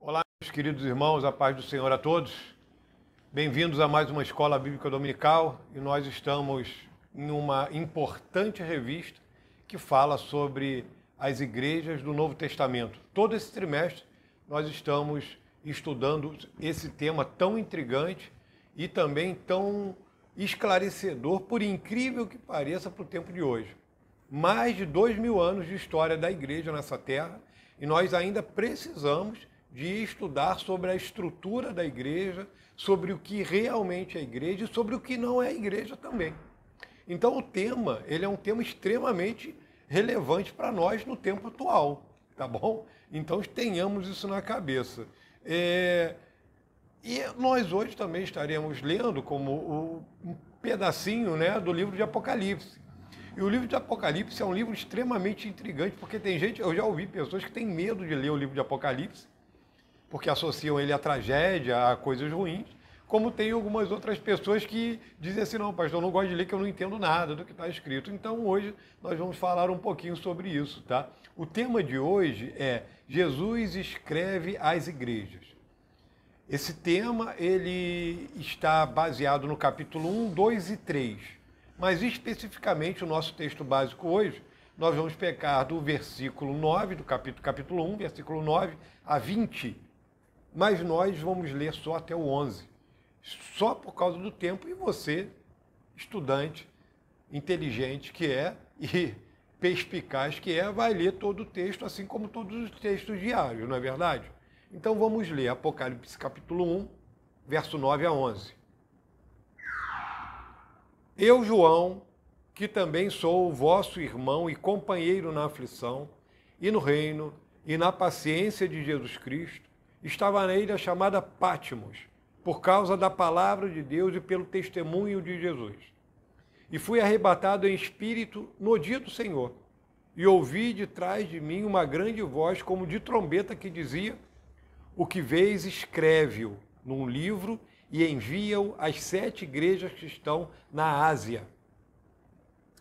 Olá, meus queridos irmãos, a paz do Senhor a todos. Bem-vindos a mais uma Escola Bíblica Dominical e nós estamos em uma importante revista que fala sobre as igrejas do Novo Testamento. Todo esse trimestre nós estamos estudando esse tema tão intrigante e também tão esclarecedor, por incrível que pareça, para o tempo de hoje. Mais de 2000 anos de história da igreja nessa terra e nós ainda precisamos de estudar sobre a estrutura da igreja, sobre o que realmente é a igreja e sobre o que não é a igreja também. Então o tema, ele é um tema extremamente relevante para nós no tempo atual, tá bom? Então tenhamos isso na cabeça. E nós hoje também estaremos lendo como um pedacinho, né, do livro de Apocalipse. E o livro de Apocalipse é um livro extremamente intrigante, porque tem gente, eu já ouvi pessoas que têm medo de ler o livro de Apocalipse, porque associam ele à tragédia, a coisas ruins, como tem algumas outras pessoas que dizem assim, não, pastor, eu não gosto de ler que eu não entendo nada do que está escrito. Então hoje nós vamos falar um pouquinho sobre isso, tá? O tema de hoje é Jesus escreve às igrejas. Esse tema ele está baseado no capítulo 1, 2 e 3, mas especificamente o nosso texto básico hoje, nós vamos pegar do versículo 9 do capítulo 1, versículo 9 a 20, mas nós vamos ler só até o 11, só por causa do tempo, e você, estudante, inteligente que é e perspicaz que é, vai ler todo o texto, assim como todos os textos diários, não é verdade? Então vamos ler Apocalipse capítulo 1, verso 9 a 11. Eu, João, que também sou o vosso irmão e companheiro na aflição, e no reino, e na paciência de Jesus Cristo, estava na ilha chamada Patmos, por causa da palavra de Deus e pelo testemunho de Jesus. E fui arrebatado em espírito no dia do Senhor, e ouvi de trás de mim uma grande voz como de trombeta que dizia: o que vês, escreve-o num livro e envia-o às 7 igrejas que estão na Ásia,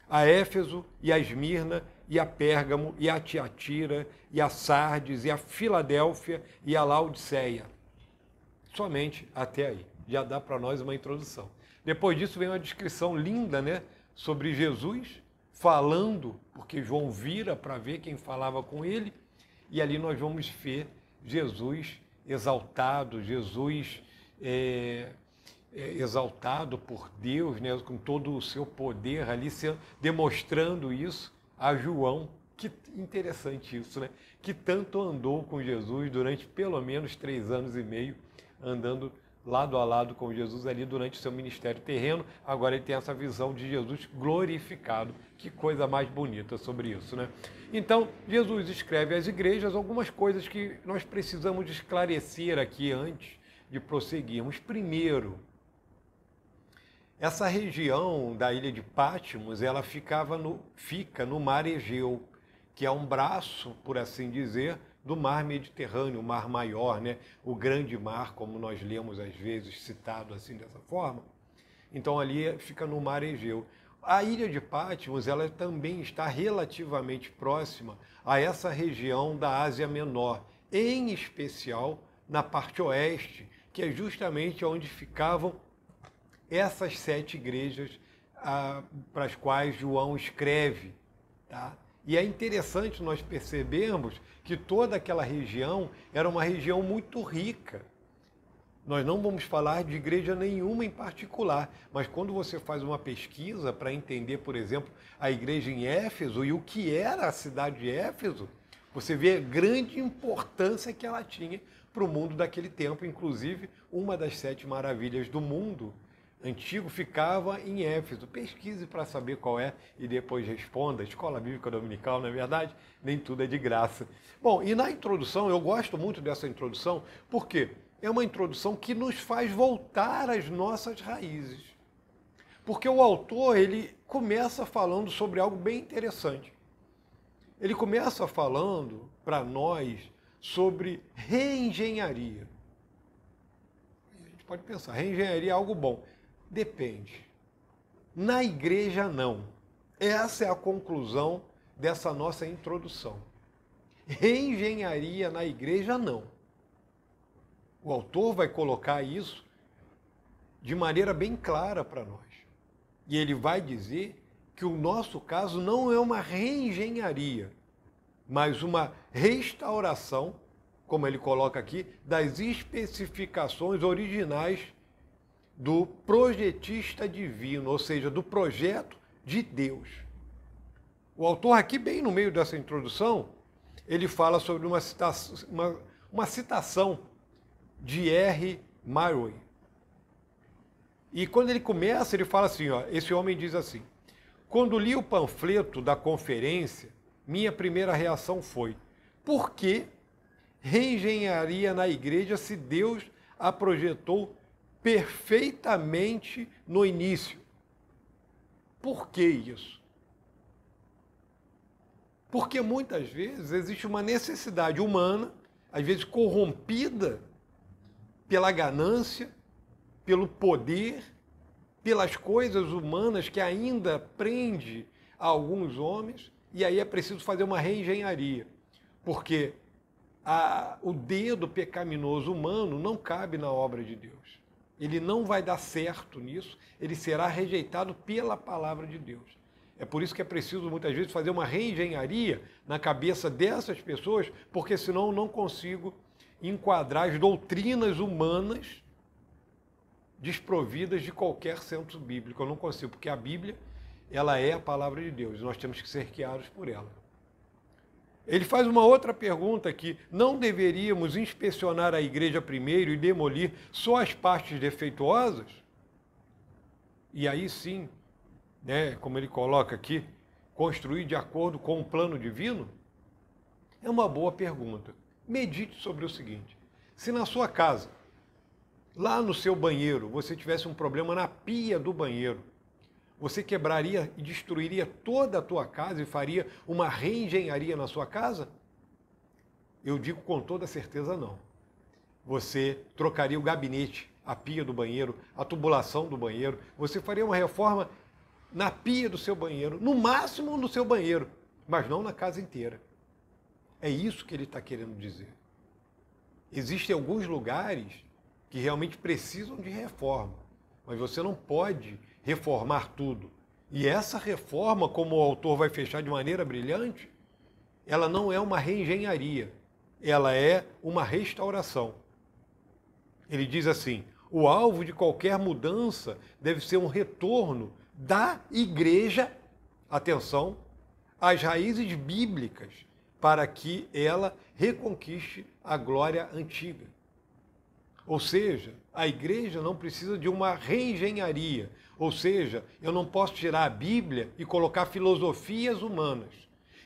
a Éfeso e a Esmirna e a Pérgamo e a Tiatira e a Sardes e a Filadélfia e a Laodiceia. Somente até aí. Já dá para nós uma introdução. Depois disso vem uma descrição linda, né, sobre Jesus falando, porque João vira para ver quem falava com ele, e ali nós vamos ver Jesus exaltado, Jesus exaltado por Deus, né, com todo o seu poder ali, demonstrando isso a João. Que interessante isso, né? Que tanto andou com Jesus durante pelo menos 3 anos e meio, andando lado a lado com Jesus ali durante o seu ministério terreno. Agora ele tem essa visão de Jesus glorificado. Que coisa mais bonita sobre isso, né? Então, Jesus escreve às igrejas algumas coisas que nós precisamos esclarecer aqui antes de prosseguirmos. Primeiro, essa região da ilha de Patmos, ela fica no mar Egeu, que é um braço, por assim dizer, do mar Mediterrâneo, o mar maior, né? O grande mar, como nós lemos às vezes citado assim dessa forma. Então ali fica no mar Egeu. A ilha de Patmos, ela também está relativamente próxima a essa região da Ásia Menor, em especial na parte oeste, que é justamente onde ficavam essas 7 igrejas para as quais João escreve, tá? E é interessante nós percebermos que toda aquela região era uma região muito rica. Nós não vamos falar de igreja nenhuma em particular, mas quando você faz uma pesquisa para entender, por exemplo, a igreja em Éfeso e o que era a cidade de Éfeso, você vê a grande importância que ela tinha para o mundo daquele tempo. Inclusive, uma das 7 maravilhas do mundo antigo ficava em Éfeso. Pesquise para saber qual é e depois responda. Escola Bíblica Dominical, não é verdade? Nem tudo é de graça. Bom, e na introdução, eu gosto muito dessa introdução, porque é uma introdução que nos faz voltar às nossas raízes. Porque o autor, ele começa falando sobre algo bem interessante. Ele começa falando para nós sobre reengenharia. A gente pode pensar, reengenharia é algo bom. Depende. Na igreja, não. Essa é a conclusão dessa nossa introdução. Reengenharia na igreja, não. O autor vai colocar isso de maneira bem clara para nós. E ele vai dizer que o nosso caso não é uma reengenharia, mas uma restauração, como ele coloca aqui, das especificações originais do projetista divino, ou seja, do projeto de Deus. O autor aqui, bem no meio dessa introdução, ele fala sobre uma citação de R. Murray. E quando ele começa, ele fala assim, ó, esse homem diz assim: quando li o panfleto da conferência, minha primeira reação foi: por que reengenharia na igreja se Deus a projetou perfeitamente no início? Por que isso? Porque muitas vezes existe uma necessidade humana, às vezes corrompida pela ganância, pelo poder, pelas coisas humanas que ainda prende a alguns homens, e aí é preciso fazer uma reengenharia, porque o dedo pecaminoso humano não cabe na obra de Deus. Ele não vai dar certo nisso, ele será rejeitado pela palavra de Deus. É por isso que é preciso, muitas vezes, fazer uma reengenharia na cabeça dessas pessoas, porque senão eu não consigo enquadrar as doutrinas humanas desprovidas de qualquer centro bíblico. Eu não consigo, porque a Bíblia, ela é a palavra de Deus, e nós temos que ser guiados por ela. Ele faz uma outra pergunta aqui: não deveríamos inspecionar a igreja primeiro e demolir só as partes defeituosas? E aí sim, né, como ele coloca aqui, construir de acordo com o plano divino? É uma boa pergunta. Medite sobre o seguinte: se na sua casa, lá no seu banheiro, você tivesse um problema na pia do banheiro, você quebraria e destruiria toda a tua casa e faria uma reengenharia na sua casa? Eu digo com toda certeza não. Você trocaria o gabinete, a pia do banheiro, a tubulação do banheiro, você faria uma reforma na pia do seu banheiro, no máximo no seu banheiro, mas não na casa inteira. É isso que ele está querendo dizer. Existem alguns lugares que realmente precisam de reforma, mas você não pode reformar tudo. E essa reforma, como o autor vai fechar de maneira brilhante, ela não é uma reengenharia, ela é uma restauração. Ele diz assim: o alvo de qualquer mudança deve ser um retorno da igreja, atenção, às raízes bíblicas, para que ela reconquiste a glória antiga. Ou seja, a igreja não precisa de uma reengenharia. Ou seja, eu não posso tirar a Bíblia e colocar filosofias humanas.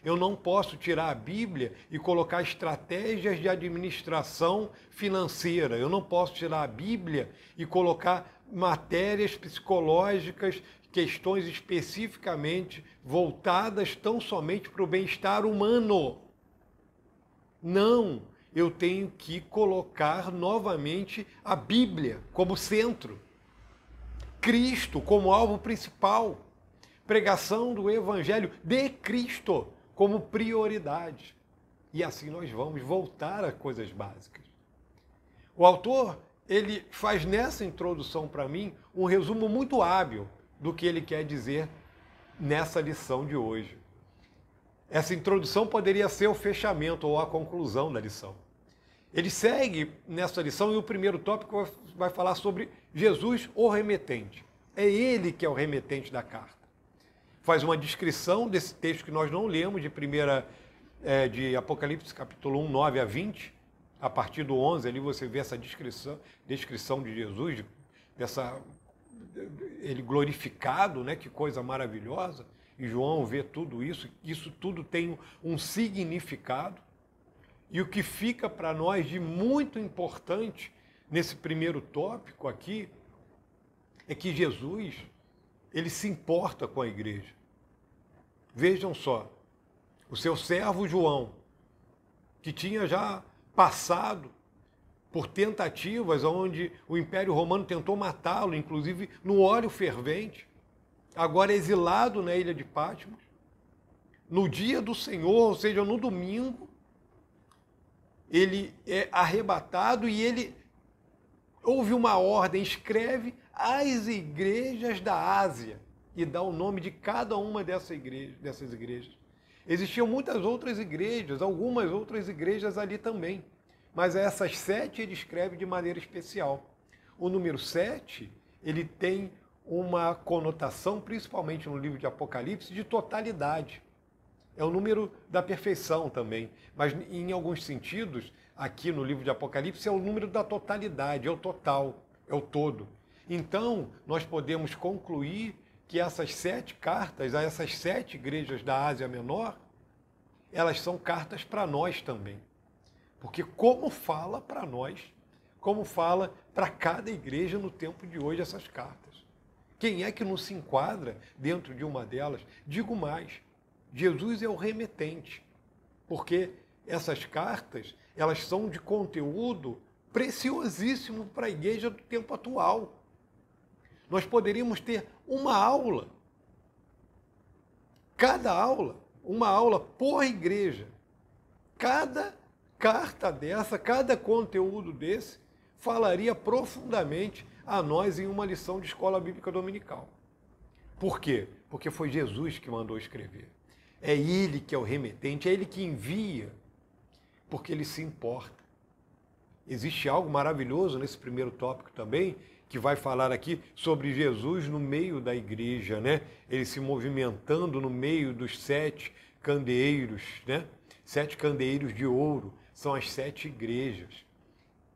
Eu não posso tirar a Bíblia e colocar estratégias de administração financeira. Eu não posso tirar a Bíblia e colocar matérias psicológicas, questões especificamente voltadas tão somente para o bem-estar humano. Não, eu tenho que colocar novamente a Bíblia como centro, Cristo como alvo principal, pregação do Evangelho de Cristo como prioridade. E assim nós vamos voltar a coisas básicas. O autor, ele faz nessa introdução para mim um resumo muito hábil do que ele quer dizer nessa lição de hoje. Essa introdução poderia ser o fechamento ou a conclusão da lição. Ele segue nessa lição e o primeiro tópico vai falar sobre Jesus, o remetente. É ele que é o remetente da carta. Faz uma descrição desse texto que nós não lemos, de Apocalipse capítulo 1, 9 a 20. A partir do 11, ali você vê essa descrição de Jesus, ele glorificado, né? Que coisa maravilhosa. E João vê tudo isso, isso tudo tem um significado. E o que fica para nós de muito importante nesse primeiro tópico aqui é que Jesus, ele se importa com a igreja. Vejam só, o seu servo João, que tinha já passado por tentativas onde o Império Romano tentou matá-lo, inclusive no óleo fervente, agora exilado na ilha de Patmos, no dia do Senhor, ou seja, no domingo, ele é arrebatado e ele houve uma ordem, escreve as igrejas da Ásia e dá o nome de cada uma dessas igrejas. Existiam muitas outras igrejas, algumas outras igrejas ali também, mas essas 7 ele escreve de maneira especial. O número 7, ele tem uma conotação, principalmente no livro de Apocalipse, de totalidade. É o número da perfeição também, mas em alguns sentidos, aqui no livro de Apocalipse, é o número da totalidade, é o total, é o todo. Então, nós podemos concluir que essas 7 cartas a essas 7 igrejas da Ásia Menor, elas são cartas para nós também. Porque como fala para nós, como fala para cada igreja no tempo de hoje essas cartas. Quem é que não se enquadra dentro de uma delas? Digo mais, Jesus é o remetente, porque essas cartas, elas são de conteúdo preciosíssimo para a igreja do tempo atual. Nós poderíamos ter uma aula, cada aula, uma aula por igreja. Cada carta dessa, cada conteúdo desse, falaria profundamente a nós em uma lição de escola bíblica dominical. Por quê? Porque foi Jesus que mandou escrever. É Ele que é o remetente, é Ele que envia, porque Ele se importa. Existe algo maravilhoso nesse primeiro tópico também, que vai falar aqui sobre Jesus no meio da igreja, né? Ele se movimentando no meio dos 7 candeeiros, né? 7 candeeiros de ouro, são as 7 igrejas.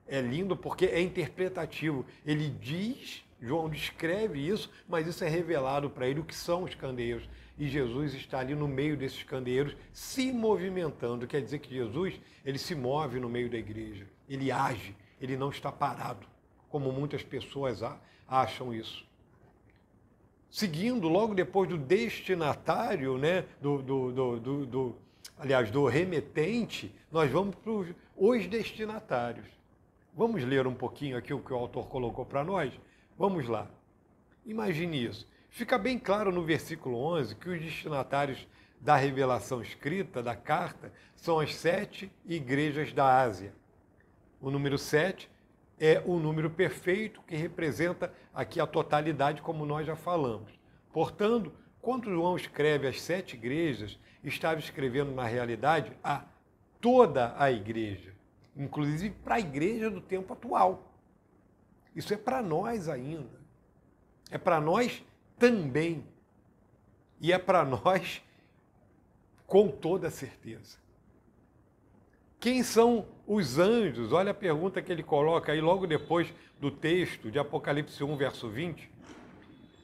É lindo porque é interpretativo. Ele diz, João descreve isso, mas isso é revelado para ele o que são os candeeiros. E Jesus está ali no meio desses candeeiros se movimentando. Quer dizer que Jesus, ele se move no meio da igreja. Ele age, ele não está parado, como muitas pessoas acham isso. Seguindo, logo depois do destinatário, né, do remetente, nós vamos para os destinatários. Vamos ler um pouquinho aqui o que o autor colocou para nós? Vamos lá. Imagine isso. Fica bem claro no versículo 11 que os destinatários da revelação escrita, da carta, são as 7 igrejas da Ásia. O número 7 é o número perfeito que representa aqui a totalidade, como nós já falamos. Portanto, quando João escreve as 7 igrejas, estava escrevendo, na realidade, a toda a igreja, inclusive para a igreja do tempo atual. Isso é para nós ainda. É para nós também. E é para nós com toda certeza. Quem são os anjos? Olha a pergunta que ele coloca aí logo depois do texto de Apocalipse 1, verso 20.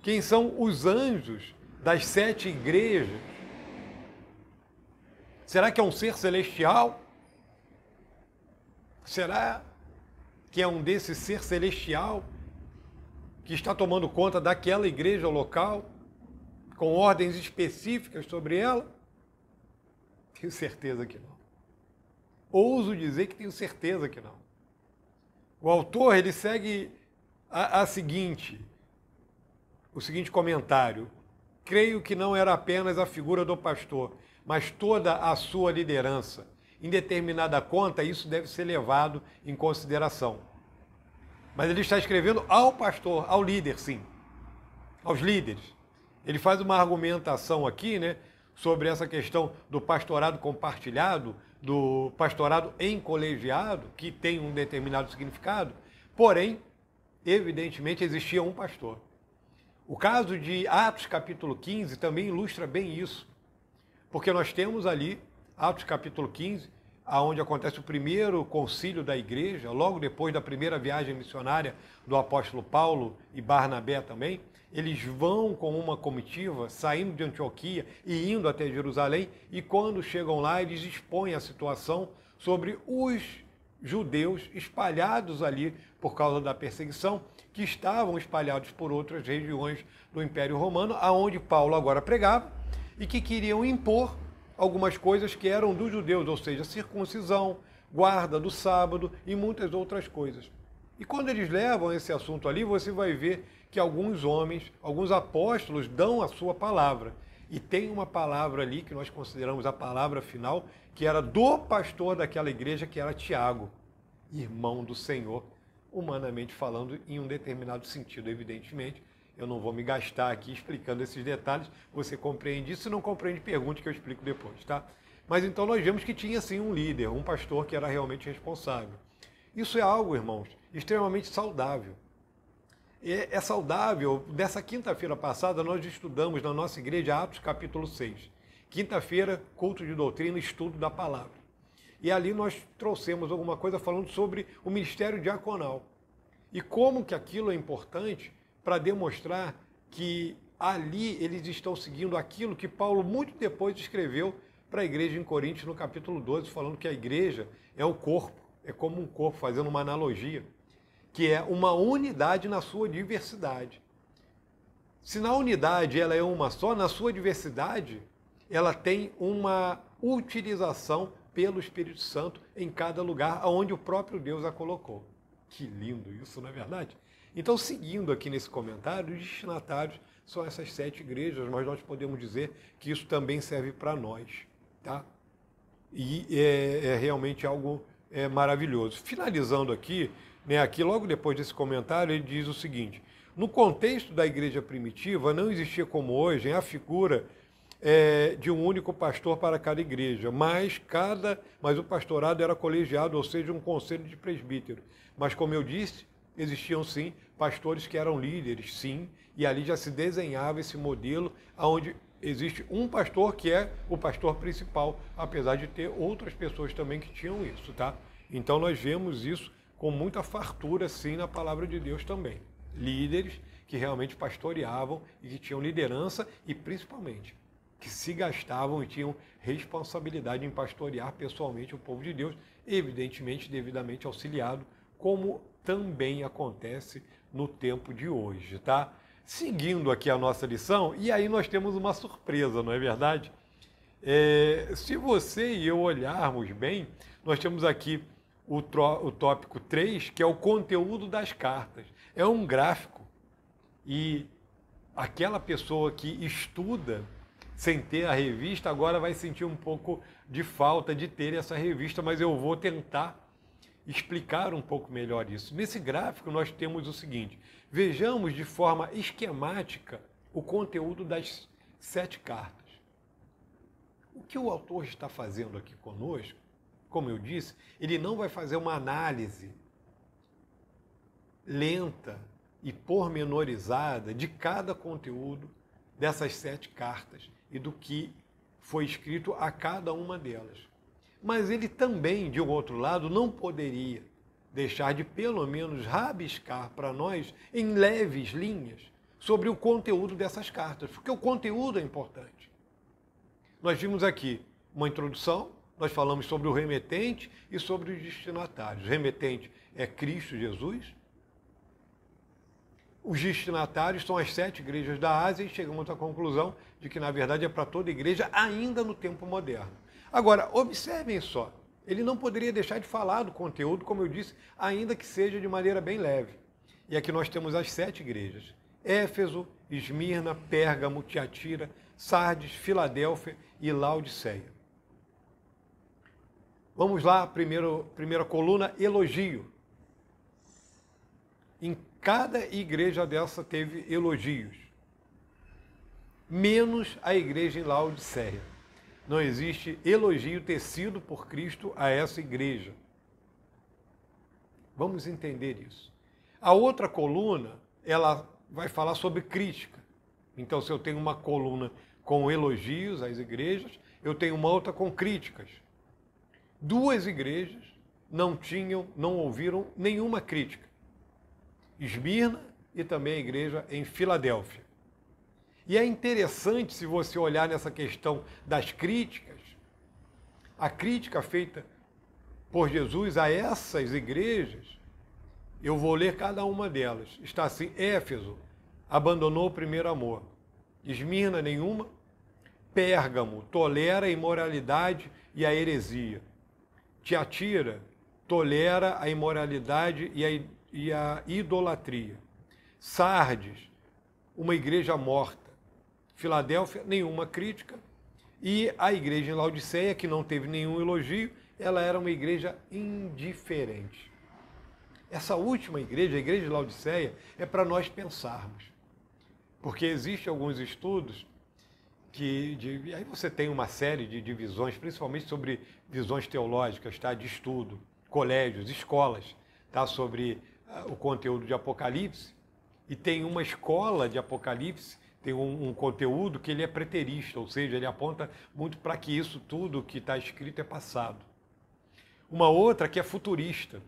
Quem são os anjos das 7 igrejas? Será que é um ser celestial? Será que é um desse ser celestial que está tomando conta daquela igreja local, com ordens específicas sobre ela? Tenho certeza que não. Ouso dizer que tenho certeza que não. O autor, ele segue o seguinte comentário. Creio que não era apenas a figura do pastor, mas toda a sua liderança. Em determinada conta, isso deve ser levado em consideração. Mas ele está escrevendo ao pastor, ao líder, sim. Aos líderes. Ele faz uma argumentação aqui, né, sobre essa questão do pastorado compartilhado, do pastorado em colegiado, que tem um determinado significado. Porém, evidentemente, existia um pastor. O caso de Atos capítulo 15 também ilustra bem isso. Porque nós temos ali, Atos capítulo 15, onde acontece o primeiro concílio da igreja, logo depois da primeira viagem missionária do apóstolo Paulo e Barnabé também. Eles vão com uma comitiva, saindo de Antioquia e indo até Jerusalém, e quando chegam lá, eles expõem a situação sobre os judeus espalhados ali por causa da perseguição, que estavam espalhados por outras regiões do Império Romano, aonde Paulo agora pregava, e que queriam impor algumas coisas que eram dos judeus, ou seja, circuncisão, guarda do sábado e muitas outras coisas. E quando eles levam esse assunto ali, você vai ver que alguns homens, alguns apóstolos dão a sua palavra. E tem uma palavra ali que nós consideramos a palavra final, que era do pastor daquela igreja, que era Tiago, irmão do Senhor. humanamente falando, em um determinado sentido, evidentemente. Eu não vou me gastar aqui explicando esses detalhes, você compreende isso, se não compreende, pergunte que eu explico depois, tá? Mas então nós vemos que tinha sim um líder, um pastor que era realmente responsável. Isso é algo, irmãos, extremamente saudável. É saudável. Nessa quinta-feira passada, nós estudamos na nossa igreja Atos capítulo 6. Quinta-feira, culto de doutrina, estudo da palavra. E ali nós trouxemos alguma coisa falando sobre o ministério diaconal. E como que aquilo é importante para demonstrar que ali eles estão seguindo aquilo que Paulo muito depois escreveu para a igreja em Coríntios, no capítulo 12, falando que a igreja é o corpo, é como um corpo, fazendo uma analogia, que é uma unidade na sua diversidade. Se na unidade ela é uma só, na sua diversidade ela tem uma utilização pelo Espírito Santo em cada lugar onde o próprio Deus a colocou. Que lindo isso, não é verdade? Então, seguindo aqui nesse comentário, os destinatários são essas 7 igrejas, mas nós podemos dizer que isso também serve para nós, tá? E é realmente algo maravilhoso. Finalizando aqui, né, aqui logo depois desse comentário, ele diz o seguinte: no contexto da igreja primitiva, não existia como hoje a figura de um único pastor para cada igreja, mas o pastorado era colegiado, ou seja, um conselho de presbítero. Mas, como eu disse, existiam sim pastores que eram líderes, sim, e ali já se desenhava esse modelo onde existe um pastor que é o pastor principal, apesar de ter outras pessoas também que tinham isso, tá? Então nós vemos isso com muita fartura, sim, na palavra de Deus também. Líderes que realmente pastoreavam e que tinham liderança e, principalmente, que se gastavam e tinham responsabilidade em pastorear pessoalmente o povo de Deus, evidentemente devidamente auxiliado, como também acontece no tempo de hoje, tá? Seguindo aqui a nossa lição, e aí nós temos uma surpresa, não é verdade? Se você e eu olharmos bem, nós temos aqui o tópico 3, que é o conteúdo das cartas. É um gráfico, e aquela pessoa que estuda sem ter a revista, agora vai sentir um pouco de falta de ter essa revista, mas eu vou tentar explicar um pouco melhor isso. Nesse gráfico nós temos o seguinte: vejamos de forma esquemática o conteúdo das 7 cartas. O que o autor está fazendo aqui conosco, como eu disse, ele não vai fazer uma análise lenta e pormenorizada de cada conteúdo dessas 7 cartas e do que foi escrito a cada uma delas. Mas ele também, de um outro lado, não poderia deixar de pelo menos rabiscar para nós em leves linhas sobre o conteúdo dessas cartas, porque o conteúdo é importante. Nós vimos aqui uma introdução, nós falamos sobre o remetente e sobre os destinatários. O remetente é Cristo Jesus. Os destinatários são as 7 igrejas da Ásia e chegamos à conclusão de que, na verdade, é para toda igreja ainda no tempo moderno. Agora, observem só, ele não poderia deixar de falar do conteúdo, como eu disse, ainda que seja de maneira bem leve. E aqui nós temos as 7 igrejas: Éfeso, Esmirna, Pérgamo, Tiatira, Sardes, Filadélfia e Laodiceia. Vamos lá, primeira coluna, elogio. Em cada igreja dessa teve elogios, menos a igreja em Laodiceia. Não existe elogio tecido por Cristo a essa igreja. Vamos entender isso. A outra coluna, ela vai falar sobre crítica. Então, se eu tenho uma coluna com elogios às igrejas, eu tenho uma outra com críticas. 2 igrejas não ouviram nenhuma crítica: Esmirna e também a igreja em Filadélfia. E é interessante, se você olhar nessa questão das críticas, a crítica feita por Jesus a essas igrejas, eu vou ler cada uma delas. Está assim: Éfeso abandonou o primeiro amor. Esmirna, nenhuma. Pérgamo tolera a imoralidade e a heresia. Tiatira tolera a imoralidade e a idolatria. Sardes, uma igreja morta. Filadélfia, nenhuma crítica. E a igreja em Laodiceia, que não teve nenhum elogio, ela era uma igreja indiferente. Essa última igreja, a igreja de Laodiceia, é para nós pensarmos. Porque existem alguns estudos aí você tem uma série de divisões, principalmente sobre visões teológicas, tá? De estudo, colégios, escolas, tá? Sobre o conteúdo de Apocalipse. E tem uma escola de Apocalipse, tem um conteúdo que ele é preterista, ou seja, ele aponta muito para que isso tudo que está escrito é passado. Uma outra que é futurista,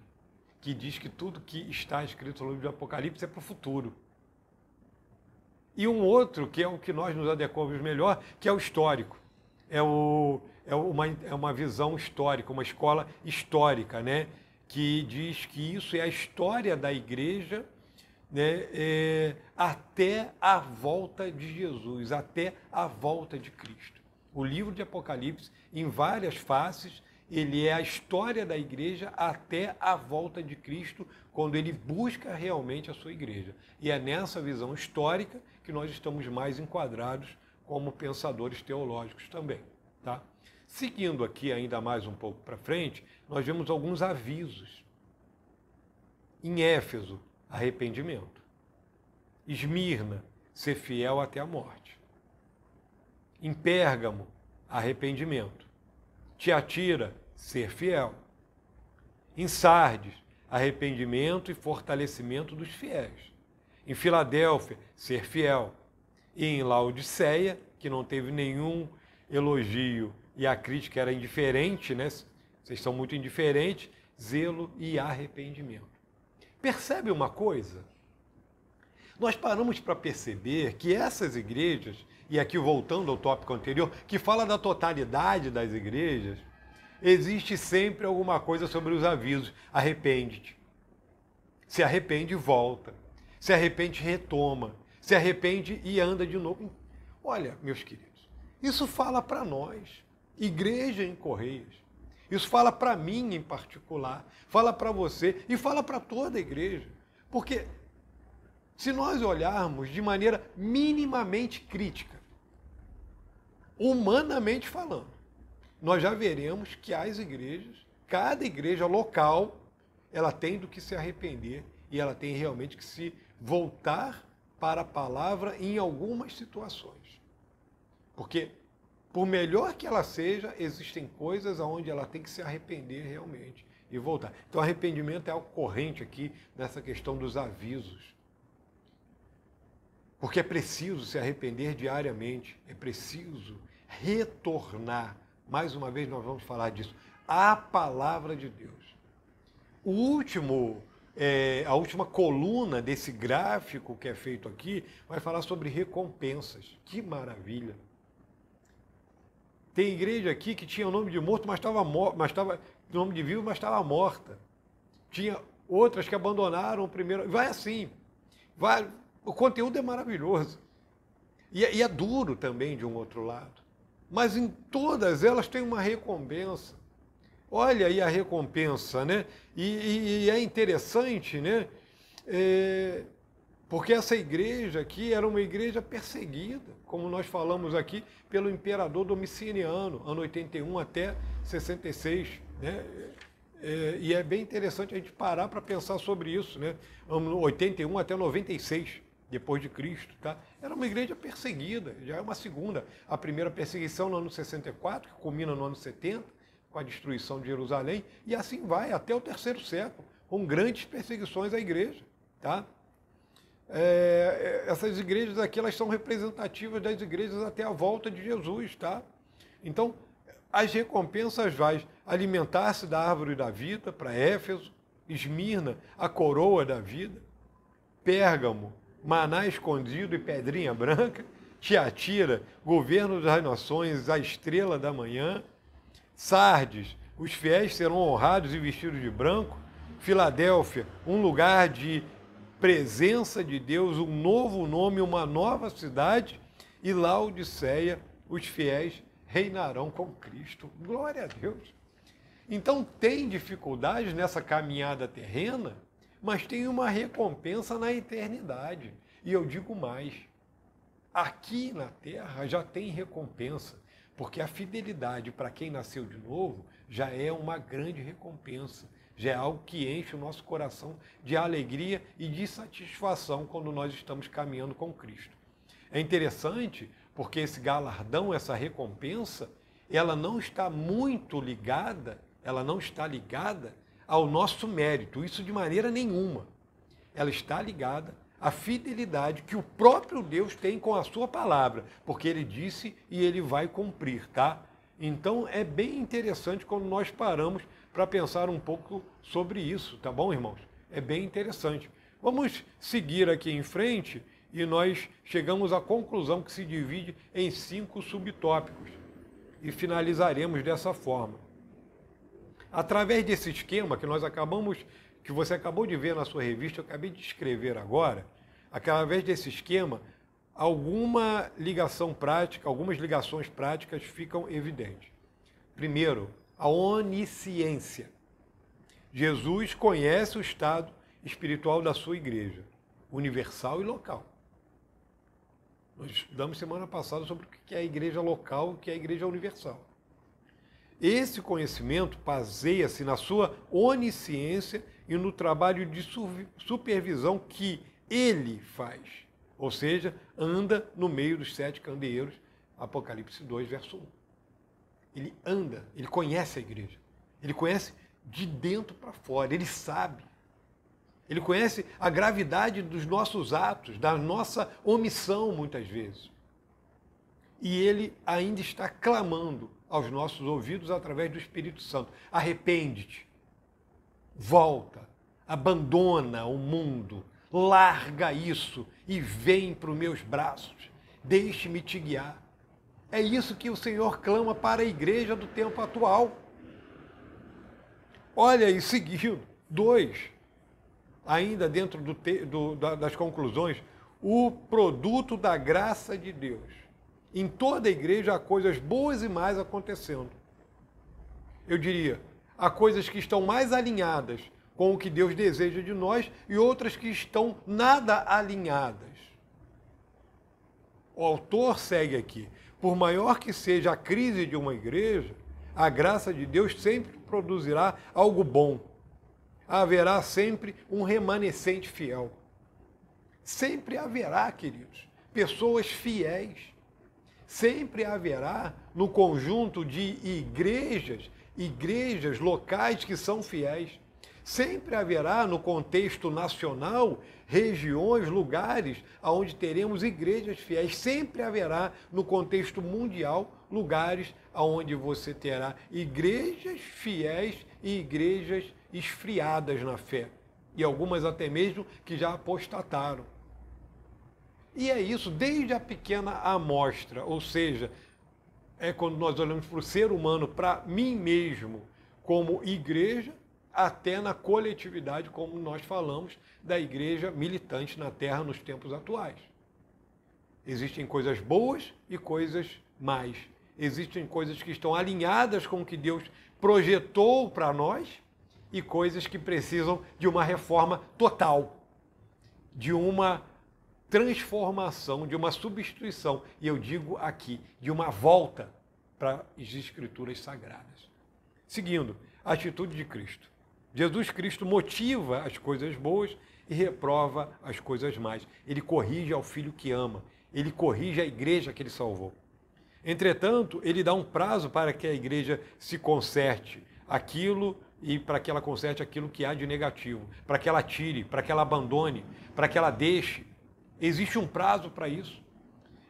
que diz que tudo que está escrito no livro de Apocalipse é para o futuro. E um outro, que é o que nós nos adequamos melhor, que é o histórico. É uma visão histórica, uma escola histórica, né? Que diz que isso é a história da igreja, né? Até a volta de Jesus, até a volta de Cristo. O livro de Apocalipse, em várias faces, ele é a história da igreja até a volta de Cristo, quando ele busca realmente a sua igreja. E é nessa visão histórica que nós estamos mais enquadrados como pensadores teológicos também. Tá? Seguindo aqui ainda mais um pouco para frente, nós vemos alguns avisos. Em Éfeso, arrependimento. Esmirna, ser fiel até a morte. Em Pérgamo, arrependimento. Tiatira, ser fiel. Em Sardes, arrependimento e fortalecimento dos fiéis. Em Filadélfia, ser fiel. E em Laodiceia, que não teve nenhum elogio e a crítica era indiferente, né? Vocês são muito indiferentes, zelo e arrependimento. Percebe uma coisa? Nós paramos para perceber que essas igrejas, e aqui voltando ao tópico anterior, que fala da totalidade das igrejas, existe sempre alguma coisa sobre os avisos. Arrepende-te. Se arrepende e volta. Se arrepende, retoma. Se arrepende e anda de novo. Olha, meus queridos, isso fala para nós, igreja em Correios. Isso fala para mim em particular, fala para você e fala para toda a igreja. Porque se nós olharmos de maneira minimamente crítica, humanamente falando, nós já veremos que as igrejas, cada igreja local, ela tem do que se arrepender e ela tem realmente que se voltar para a palavra em algumas situações. Porque, por melhor que ela seja, existem coisas onde ela tem que se arrepender realmente e voltar. Então, arrependimento é algo corrente aqui nessa questão dos avisos. Porque é preciso se arrepender diariamente, é preciso retornar. Mais uma vez nós vamos falar disso. A palavra de Deus. A última coluna desse gráfico que é feito aqui vai falar sobre recompensas. Que maravilha! Tem igreja aqui que tinha o nome de morto, mas estava nome de vivo, mas estava morta. Tinha outras que abandonaram o primeiro. Vai assim. O conteúdo é maravilhoso. E é duro também de um outro lado. Mas em todas elas tem uma recompensa. Olha aí a recompensa, né? E é interessante, né? Porque essa igreja aqui era uma igreja perseguida, como nós falamos aqui, pelo imperador Domiciano, ano 81 até 66, né? E é bem interessante a gente parar para pensar sobre isso, né? Ano 81 até 96, depois de Cristo, tá? Era uma igreja perseguida, já é uma segunda. A primeira perseguição no ano 64, que culmina no ano 70, com a destruição de Jerusalém, e assim vai até o terceiro século, com grandes perseguições à igreja, tá? Essas igrejas aqui, elas são representativas das igrejas até a volta de Jesus, tá? Então, as recompensas vai alimentar-se da árvore da vida para Éfeso, Esmirna, a coroa da vida, Pérgamo, maná escondido e pedrinha branca, Tiatira, governo das nações, a estrela da manhã, Sardes, os fiéis serão honrados e vestidos de branco, Filadélfia, um lugar de presença de Deus, um novo nome, uma nova cidade, e Laodiceia, os fiéis reinarão com Cristo. Glória a Deus! Então tem dificuldades nessa caminhada terrena, mas tem uma recompensa na eternidade. E eu digo mais, aqui na terra já tem recompensa, porque a fidelidade para quem nasceu de novo já é uma grande recompensa, já é algo que enche o nosso coração de alegria e de satisfação quando nós estamos caminhando com Cristo. É interessante porque esse galardão, essa recompensa, ela não está muito ligada, ao nosso mérito, isso de maneira nenhuma. Ela está ligada à fidelidade que o próprio Deus tem com a sua palavra, porque ele disse e ele vai cumprir, tá? Então é bem interessante quando nós paramos para pensar um pouco sobre isso, tá bom, irmãos? É bem interessante. Vamos seguir aqui em frente e nós chegamos à conclusão que se divide em 5 subtópicos e finalizaremos dessa forma. Através desse esquema que você acabou de ver na sua revista, eu acabei de escrever agora, através desse esquema, algumas ligações práticas ficam evidentes. Primeiro, a onisciência. Jesus conhece o estado espiritual da sua igreja, universal e local. Nós estudamos semana passada sobre o que é a igreja local e o que é a igreja universal. Esse conhecimento baseia-se na sua onisciência e no trabalho de supervisão que ele faz. Ou seja, anda no meio dos 7 candeeiros, Apocalipse 2, verso 1. Ele anda, ele conhece a igreja. Ele conhece de dentro para fora, ele sabe. Ele conhece a gravidade dos nossos atos, da nossa omissão, muitas vezes. E ele ainda está clamando aos nossos ouvidos através do Espírito Santo. Arrepende-te, volta, abandona o mundo, larga isso e vem para os meus braços, deixe-me te guiar. É isso que o Senhor clama para a igreja do tempo atual. Olha aí, seguindo, 2, ainda dentro das conclusões, o produto da graça de Deus. Em toda a igreja há coisas boas e mais acontecendo. Eu diria, há coisas que estão mais alinhadas com o que Deus deseja de nós e outras que estão nada alinhadas. O autor segue aqui. Por maior que seja a crise de uma igreja, a graça de Deus sempre produzirá algo bom. Haverá sempre um remanescente fiel. Sempre haverá, queridos, pessoas fiéis. Sempre haverá no conjunto de igrejas locais que são fiéis. Sempre haverá no contexto nacional regiões, lugares onde teremos igrejas fiéis. Sempre haverá no contexto mundial lugares onde você terá igrejas fiéis e igrejas esfriadas na fé. E algumas até mesmo que já apostataram. E é isso, desde a pequena amostra, ou seja, é quando nós olhamos para o ser humano, para mim mesmo, como igreja, até na coletividade, como nós falamos, da igreja militante na Terra nos tempos atuais. Existem coisas boas e coisas más. Existem coisas que estão alinhadas com o que Deus projetou para nós e coisas que precisam de uma reforma total, de uma transformação, de uma substituição, e eu digo aqui, de uma volta para as Escrituras Sagradas. Seguindo, a atitude de Cristo. Jesus Cristo motiva as coisas boas e reprova as coisas más. Ele corrige ao filho que ama, ele corrige a igreja que ele salvou. Entretanto, ele dá um prazo para que a igreja se conserte aquilo e para que ela conserte aquilo que há de negativo, para que ela tire, para que ela abandone, para que ela deixe. Existe um prazo para isso.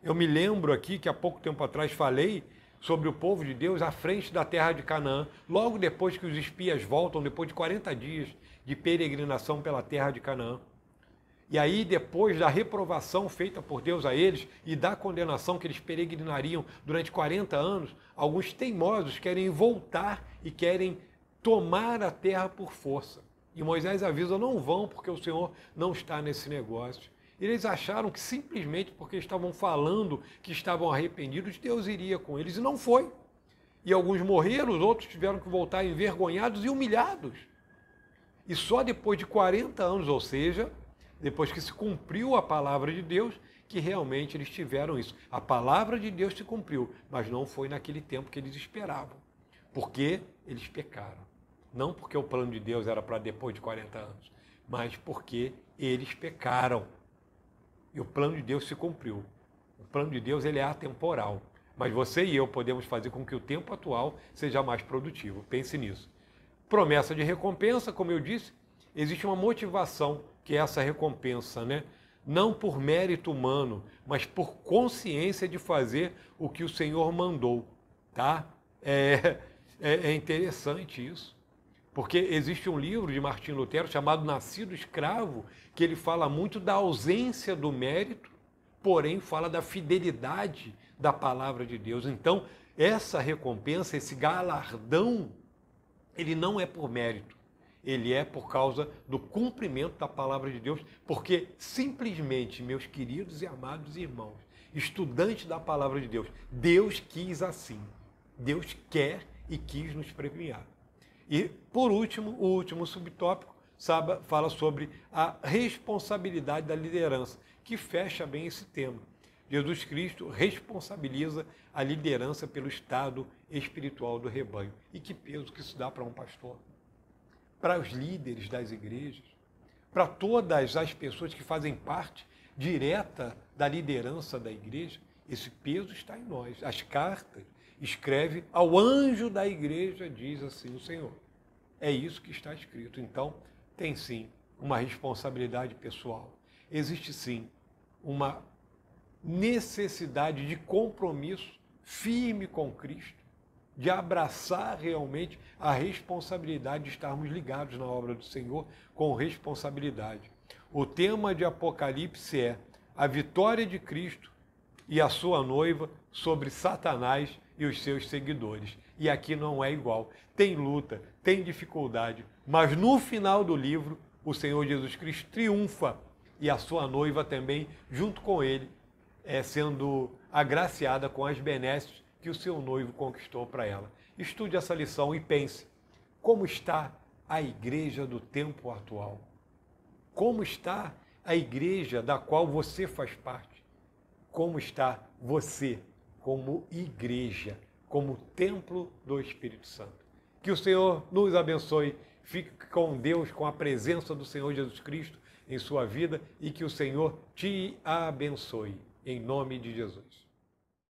Eu me lembro aqui que há pouco tempo atrás falei sobre o povo de Deus à frente da terra de Canaã, logo depois que os espias voltam, depois de 40 dias de peregrinação pela terra de Canaã. E aí, depois da reprovação feita por Deus a eles e da condenação que eles peregrinariam durante 40 anos, alguns teimosos querem voltar e querem tomar a terra por força. E Moisés avisa, não vão porque o Senhor não está nesse negócio. Eles acharam que simplesmente porque estavam falando que estavam arrependidos, Deus iria com eles, e não foi. E alguns morreram, os outros tiveram que voltar envergonhados e humilhados. E só depois de 40 anos, ou seja, depois que se cumpriu a palavra de Deus, que realmente eles tiveram isso. A palavra de Deus se cumpriu, mas não foi naquele tempo que eles esperavam, porque eles pecaram. Não porque o plano de Deus era para depois de 40 anos, mas porque eles pecaram. E o plano de Deus se cumpriu. O plano de Deus ele é atemporal. Mas você e eu podemos fazer com que o tempo atual seja mais produtivo. Pense nisso. Promessa de recompensa, como eu disse, existe uma motivação que é essa recompensa, né? Não por mérito humano, mas por consciência de fazer o que o Senhor mandou, tá? É interessante isso, porque existe um livro de Martim Lutero chamado Nascido Escravo, que ele fala muito da ausência do mérito, porém fala da fidelidade da palavra de Deus. Então, essa recompensa, esse galardão, ele não é por mérito, ele é por causa do cumprimento da palavra de Deus, porque simplesmente, meus queridos e amados irmãos, estudantes da palavra de Deus, Deus quis assim. Deus quer e quis nos premiar. E, por último, o último subtópico fala sobre a responsabilidade da liderança, que fecha bem esse tema. Jesus Cristo responsabiliza a liderança pelo estado espiritual do rebanho. E que peso que isso dá para um pastor? Para os líderes das igrejas, para todas as pessoas que fazem parte direta da liderança da igreja, esse peso está em nós. As cartas escreve ao anjo da igreja, diz assim o Senhor. É isso que está escrito. Então, tem sim uma responsabilidade pessoal. Existe sim uma necessidade de compromisso firme com Cristo, de abraçar realmente a responsabilidade de estarmos ligados na obra do Senhor com responsabilidade. O tema de Apocalipse é a vitória de Cristo e a sua noiva sobre Satanás e os seus seguidores. E aqui não é igual. Tem luta, tem dificuldade, mas no final do livro, o Senhor Jesus Cristo triunfa e a sua noiva também, junto com ele, sendo agraciada com as benesses que o seu noivo conquistou para ela. Estude essa lição e pense, como está a igreja do tempo atual? Como está a igreja da qual você faz parte? Como está você como igreja, como templo do Espírito Santo? Que o Senhor nos abençoe, fique com Deus, com a presença do Senhor Jesus Cristo em sua vida e que o Senhor te abençoe, em nome de Jesus.